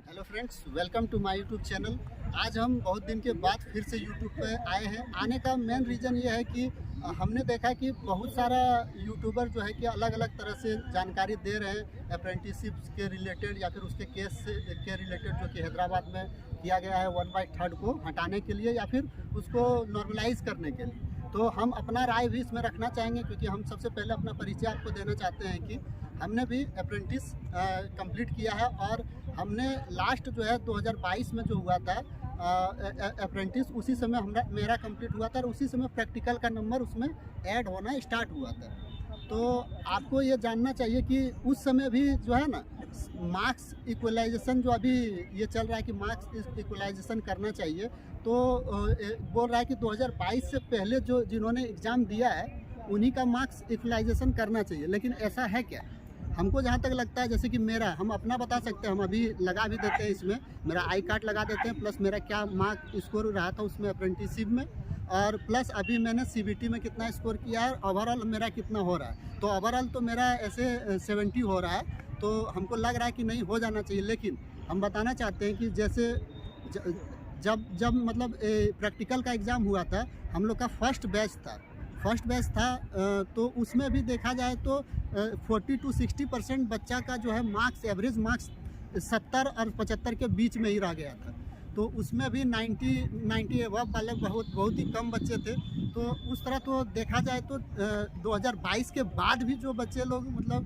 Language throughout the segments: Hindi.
Hello friends, welcome to my YouTube channel. आज हम बहुत दिन के बाद फिर से यूट्यूब पे आए हैं। आने का मेन रीज़न ये है कि हमने देखा कि बहुत सारा यूट्यूबर जो है कि अलग अलग तरह से जानकारी दे रहे हैं अप्रेंटिसशिप के रिलेटेड या फिर उसके केस से के रिलेटेड, जो कि हैदराबाद में किया गया है 1/3 को हटाने के लिए या फिर उसको नॉर्मलाइज करने के लिए। तो हम अपना राय भी इसमें रखना चाहेंगे, क्योंकि हम सबसे पहले अपना परिचय आपको देना चाहते हैं कि हमने भी अप्रेंटिस कंप्लीट किया है और हमने लास्ट जो है 2022 में जो हुआ था अप्रेंटिस, उसी समय मेरा कंप्लीट हुआ था और उसी समय प्रैक्टिकल का नंबर उसमें ऐड होना स्टार्ट हुआ था। तो आपको ये जानना चाहिए कि उस समय भी जो है ना मार्क्स इक्वलाइजेशन जो अभी ये चल रहा है कि मार्क्स इक्वलाइजेशन करना चाहिए, तो बोल रहा है कि 2022 से पहले जो जिन्होंने एग्ज़ाम दिया है उन्हीं का मार्क्स इक्वलाइजेशन करना चाहिए। लेकिन ऐसा है क्या? हमको जहाँ तक लगता है, जैसे कि हम अपना बता सकते हैं, हम अभी लगा भी देते हैं इसमें, मेरा आई कार्ड लगा देते हैं, प्लस मेरा क्या मार्क स्कोर रहा था उसमें अप्रेंटिसशिप में, और प्लस अभी मैंने सीबीटी में कितना स्कोर किया है, ओवरऑल मेरा कितना हो रहा है। तो ओवरऑल तो मेरा ऐसे 70 हो रहा है, तो हमको लग रहा है कि नहीं हो जाना चाहिए। लेकिन हम बताना चाहते हैं कि जैसे जब मतलब प्रैक्टिकल का एग्ज़ाम हुआ था, हम लोग का फर्स्ट बैच था, तो उसमें भी देखा जाए तो 40 to 60% बच्चा का जो है मार्क्स, एवरेज मार्क्स 70 और 75 के बीच में ही रह गया था। तो उसमें भी 90 एबव वाले बहुत ही कम बच्चे थे। तो उस तरह तो देखा जाए तो 2022 के बाद भी जो बच्चे लोग मतलब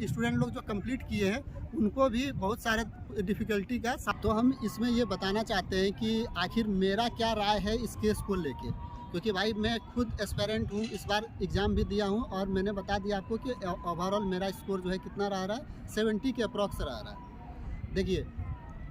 स्टूडेंट लोग जो कंप्लीट किए हैं, उनको भी बहुत सारे डिफ़िकल्टी का। तो हम इसमें ये बताना चाहते हैं कि आखिर मेरा क्या राय है इस केस को लेके, क्योंकि भाई मैं खुद एस्पेरेंट हूँ, इस बार एग्ज़ाम भी दिया हूँ और मैंने बता दिया आपको कि ओवरऑल मेरा स्कोर जो है कितना रहा है, 70 के अप्रॉक्स रहा है। देखिए,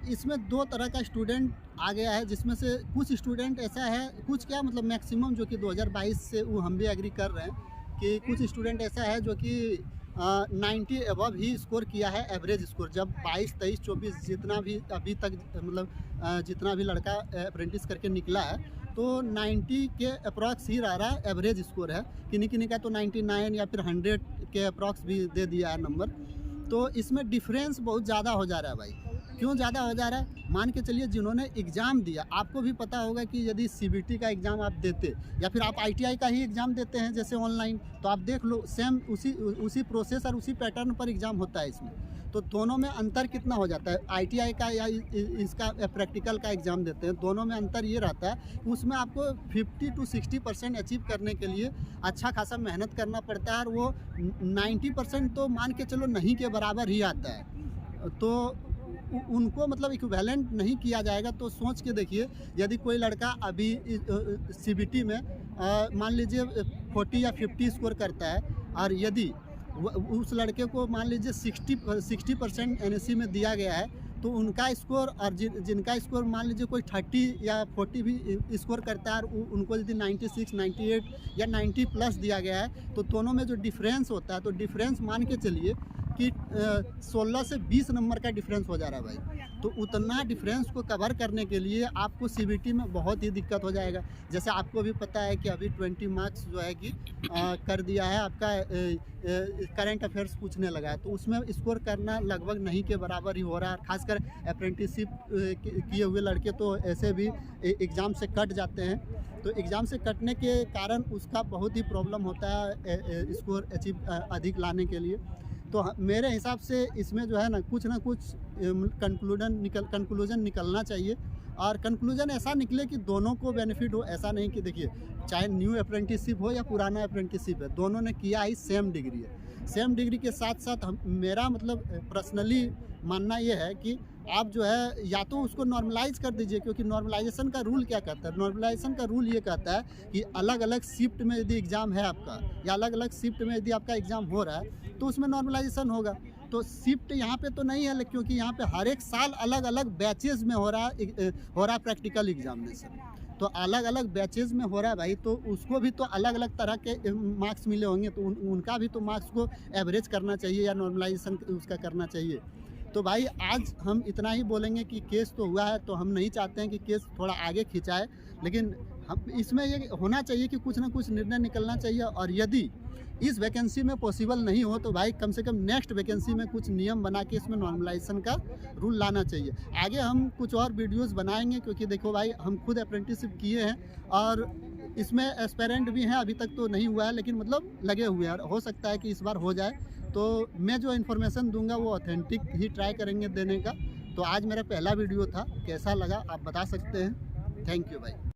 इसमें दो तरह का स्टूडेंट आ गया है, जिसमें से कुछ स्टूडेंट ऐसा है, कुछ क्या मतलब मैक्सिमम जो कि 2022 से वो हम भी एग्री कर रहे हैं कि कुछ स्टूडेंट ऐसा है जो कि 90 एबव ही स्कोर किया है, एवरेज स्कोर। जब 22, 23, 24 जितना भी अभी तक मतलब जितना भी लड़का अप्रेंटिस करके निकला है, तो 90 के अप्रॉक्स ही रहा है, एवरेज स्कोर है। किन्हीं का तो 99 या फिर 100 के अप्रॉक्स भी दे दिया है नंबर। तो इसमें डिफरेंस बहुत ज़्यादा हो जा रहा है भाई। क्यों ज़्यादा हो जा रहा है? मान के चलिए जिन्होंने एग्ज़ाम दिया, आपको भी पता होगा कि यदि सीबीटी का एग्ज़ाम आप देते या फिर आप आईटीआई का ही एग्ज़ाम देते हैं जैसे ऑनलाइन, तो आप देख लो सेम उसी प्रोसेस और उसी पैटर्न पर एग्ज़ाम होता है इसमें। तो दोनों में अंतर कितना हो जाता है? आईटीआई का या इसका प्रैक्टिकल का एग्ज़ाम देते हैं, दोनों में अंतर ये रहता है, उसमें आपको 50 to 60% अचीव करने के लिए अच्छा खासा मेहनत करना पड़ता है, और वो 90% तो मान के चलो नहीं के बराबर ही आता है। तो उनको मतलब इक्विवेलेंट नहीं किया जाएगा। तो सोच के देखिए, यदि कोई लड़का अभी सीबीटी में मान लीजिए 40 या 50 स्कोर करता है, और यदि उस लड़के को मान लीजिए 60% एनएससी में दिया गया है, तो उनका स्कोर और जिनका स्कोर मान लीजिए कोई 30 या 40 भी स्कोर करता है, और उनको यदि 96, 98 या 90 प्लस दिया गया है, तो दोनों में जो डिफरेंस होता है, तो डिफरेंस मान के चलिए कि 16 से 20 नंबर का डिफरेंस हो जा रहा है भाई। तो उतना डिफरेंस को कवर करने के लिए आपको सीबीटी में बहुत ही दिक्कत हो जाएगा। जैसे आपको भी पता है कि अभी 20 मार्क्स जो है कि कर दिया है आपका, करंट अफेयर्स पूछने लगा है, तो उसमें स्कोर करना लगभग नहीं के बराबर ही हो रहा है। खासकर अप्रेंटिसशिप किए हुए लड़के तो ऐसे भी एग्ज़ाम से कट जाते हैं। तो एग्ज़ाम से कटने के कारण उसका बहुत ही प्रॉब्लम होता है स्कोर अचीव अधिक लाने के लिए। तो मेरे हिसाब से इसमें जो है ना कुछ कंक्लूजन निकलना चाहिए, और कंक्लूजन ऐसा निकले कि दोनों को बेनिफिट हो। ऐसा नहीं कि देखिए, चाहे न्यू अप्रेंटिसशिप हो या पुराना अप्रेंटिसशिप है, दोनों ने किया ही सेम डिग्री है। सेम डिग्री के साथ साथ मेरा मतलब पर्सनली मानना ये है कि आप जो है या तो उसको नॉर्मलाइज कर दीजिए, क्योंकि नॉर्मलाइजेशन का रूल क्या कहता है? नॉर्मलाइजेशन का रूल ये कहता है कि अलग अलग शिफ्ट में यदि एग्ज़ाम है आपका, या अलग अलग शिफ्ट में यदि आपका एग्ज़ाम हो रहा है, तो उसमें नॉर्मलाइजेशन होगा। तो शिफ्ट यहाँ पे तो नहीं है, क्योंकि यहाँ पे हर एक साल अलग अलग बैचेज़ में हो रहा है प्रैक्टिकल एग्जामिनेशन। तो अलग अलग बैचेज़ में हो रहा है भाई, तो उसको भी तो अलग अलग तरह के मार्क्स मिले होंगे, तो उनका भी तो मार्क्स को एवरेज करना चाहिए या नॉर्मलाइजेशन उसका करना चाहिए। तो भाई आज हम इतना ही बोलेंगे कि केस तो हुआ है, तो हम नहीं चाहते हैं कि केस थोड़ा आगे खिंचाए, लेकिन हम इसमें ये होना चाहिए कि कुछ ना कुछ निर्णय निकलना चाहिए। और यदि इस वैकेंसी में पॉसिबल नहीं हो तो भाई कम से कम नेक्स्ट वैकेंसी में कुछ नियम बना के इसमें नॉर्मलाइजेशन का रूल लाना चाहिए। आगे हम कुछ और वीडियोस बनाएंगे, क्योंकि देखो भाई हम खुद अप्रेंटिसशिप किए हैं और इसमें एस्पेरेंट भी हैं, अभी तक तो नहीं हुआ है लेकिन मतलब लगे हुए हैं, और हो सकता है कि इस बार हो जाए। तो मैं जो इन्फॉर्मेशन दूंगा वो ऑथेंटिक ही ट्राई करेंगे देने का। तो आज मेरा पहला वीडियो था, कैसा लगा आप बता सकते हैं। थैंक यू भाई।